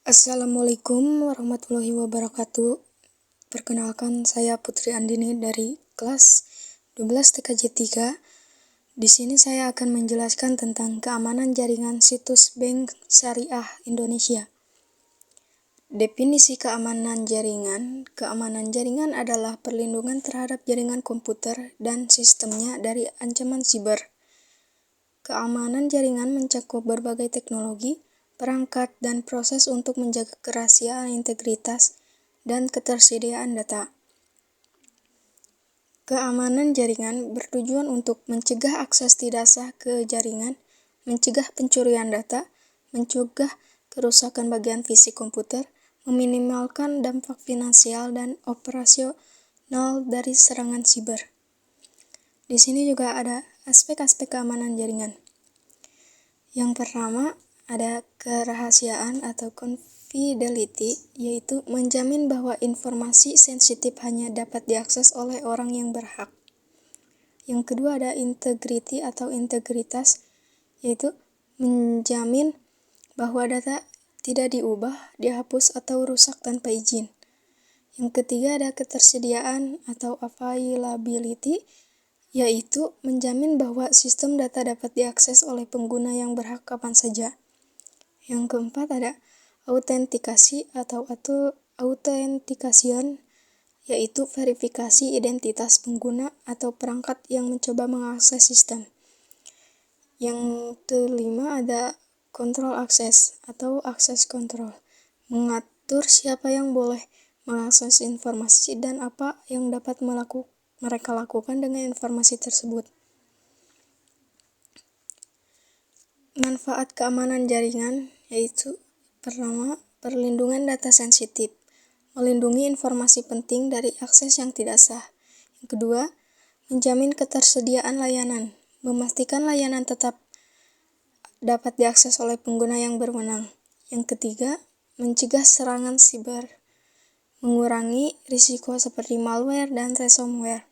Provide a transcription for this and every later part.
Assalamualaikum warahmatullahi wabarakatuh. Perkenalkan, saya Putri Andini dari kelas 12 TKJ 3. Di sini saya akan menjelaskan tentang keamanan jaringan situs Bank Syariah Indonesia. Definisi keamanan jaringan. Keamanan jaringan adalah perlindungan terhadap jaringan komputer dan sistemnya dari ancaman siber. Keamanan jaringan mencakup berbagai teknologi, perangkat, dan proses untuk menjaga kerahasiaan, integritas, dan ketersediaan data. Keamanan jaringan bertujuan untuk mencegah akses tidak sah ke jaringan, mencegah pencurian data, mencegah kerusakan bagian fisik komputer, meminimalkan dampak finansial dan operasional dari serangan siber. Di sini juga ada aspek-aspek keamanan jaringan. Yang pertama, ada kerahasiaan atau confidentiality, yaitu menjamin bahwa informasi sensitif hanya dapat diakses oleh orang yang berhak. Yang kedua, ada integrity atau integritas, yaitu menjamin bahwa data tidak diubah, dihapus, atau rusak tanpa izin. Yang ketiga, ada ketersediaan atau availability, yaitu menjamin bahwa sistem data dapat diakses oleh pengguna yang berhak kapan saja. Yang keempat, ada autentikasi atau authentication, yaitu verifikasi identitas pengguna atau perangkat yang mencoba mengakses sistem. Yang kelima, ada control access atau access control, mengatur siapa yang boleh mengakses informasi dan apa yang dapat mereka lakukan dengan informasi tersebut. Manfaat keamanan jaringan yaitu pertama, perlindungan data sensitif, melindungi informasi penting dari akses yang tidak sah. Yang kedua, menjamin ketersediaan layanan, memastikan layanan tetap dapat diakses oleh pengguna yang berwenang. Yang ketiga, mencegah serangan siber, mengurangi risiko seperti malware dan ransomware.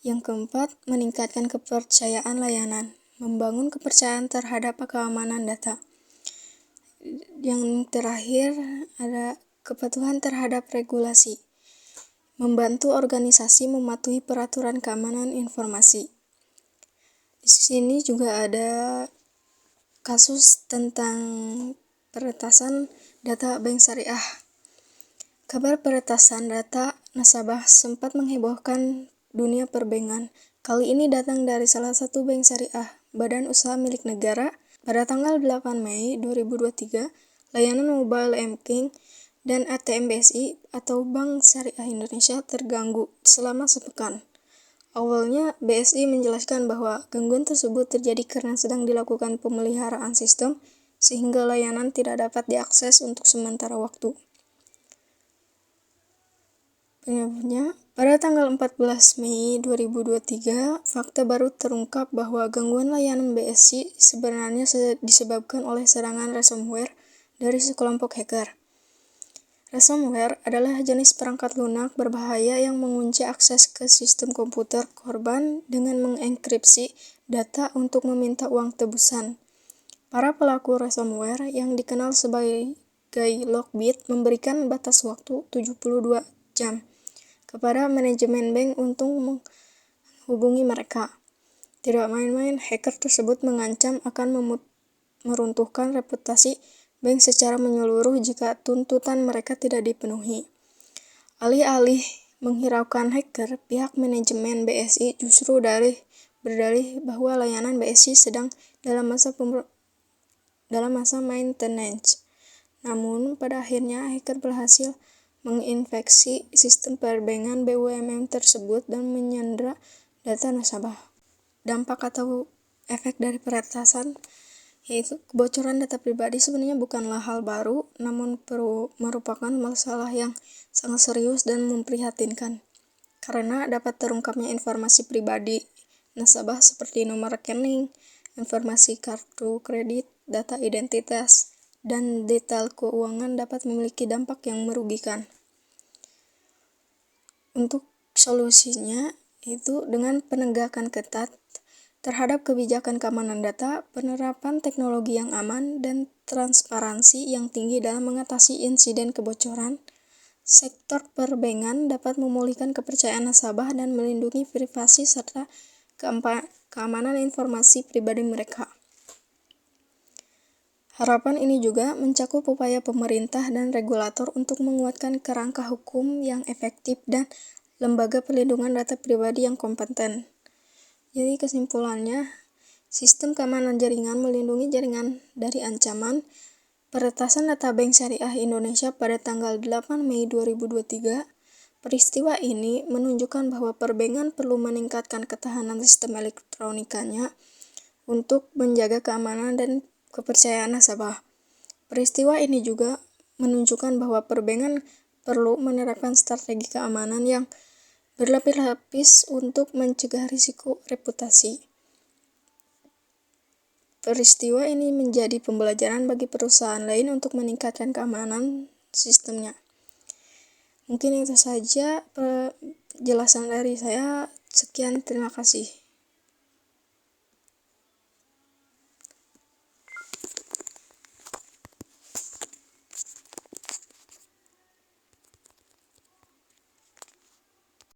Yang keempat, meningkatkan kepercayaan layanan, membangun kepercayaan terhadap keamanan data. Yang terakhir, ada kepatuhan terhadap regulasi, membantu organisasi mematuhi peraturan keamanan informasi. Di sini juga ada kasus tentang peretasan data bank syariah. Kabar peretasan data nasabah sempat menghebohkan dunia perbankan. Kali ini datang dari salah satu bank syariah, badan usaha milik negara. Pada tanggal 8 Mei 2023, layanan mobile banking dan ATM BSI atau Bank Syariah Indonesia terganggu selama sepekan. Awalnya, BSI menjelaskan bahwa gangguan tersebut terjadi karena sedang dilakukan pemeliharaan sistem, sehingga layanan tidak dapat diakses untuk sementara waktu. Penyebabnya, pada tanggal 14 Mei 2023, fakta baru terungkap bahwa gangguan layanan BSI sebenarnya disebabkan oleh serangan ransomware dari sekelompok hacker. Ransomware adalah jenis perangkat lunak berbahaya yang mengunci akses ke sistem komputer korban dengan mengenkripsi data untuk meminta uang tebusan. Para pelaku ransomware yang dikenal sebagai Lockbit memberikan batas waktu 72 jam kepada manajemen bank untuk menghubungi mereka. Tidak main-main, hacker tersebut mengancam akan meruntuhkan reputasi bank secara menyeluruh jika tuntutan mereka tidak dipenuhi. Alih-alih menghiraukan hacker, pihak manajemen BSI justru berdalih bahwa layanan BSI sedang dalam masa maintenance. Namun, pada akhirnya hacker berhasil menginfeksi sistem perbankan BUMN tersebut dan menyandra data nasabah. Dampak atau efek dari peretasan yaitu kebocoran data pribadi sebenarnya bukanlah hal baru, namun merupakan masalah yang sangat serius dan memprihatinkan, karena dapat terungkapnya informasi pribadi nasabah seperti nomor rekening, informasi kartu kredit, data identitas, dan detail keuangan dapat memiliki dampak yang merugikan. Untuk solusinya itu dengan penegakan ketat terhadap kebijakan keamanan data, penerapan teknologi yang aman, dan transparansi yang tinggi dalam mengatasi insiden kebocoran. Sektor perbankan dapat memulihkan kepercayaan nasabah dan melindungi privasi serta keamanan informasi pribadi mereka. Harapan ini juga mencakup upaya pemerintah dan regulator untuk menguatkan kerangka hukum yang efektif dan lembaga perlindungan data pribadi yang kompeten. Jadi kesimpulannya, sistem keamanan jaringan melindungi jaringan dari ancaman. Peretasan data Bank Syariah Indonesia pada tanggal 8 Mei 2023, peristiwa ini menunjukkan bahwa perbankan perlu meningkatkan ketahanan sistem elektronikanya untuk menjaga keamanan dan kepercayaan nasabah. Peristiwa ini juga menunjukkan bahwa perbankan perlu menerapkan strategi keamanan yang berlapis-lapis untuk mencegah risiko reputasi. Peristiwa ini menjadi pembelajaran bagi perusahaan lain untuk meningkatkan keamanan sistemnya. Mungkin itu saja penjelasan dari saya. Sekian, terima kasih.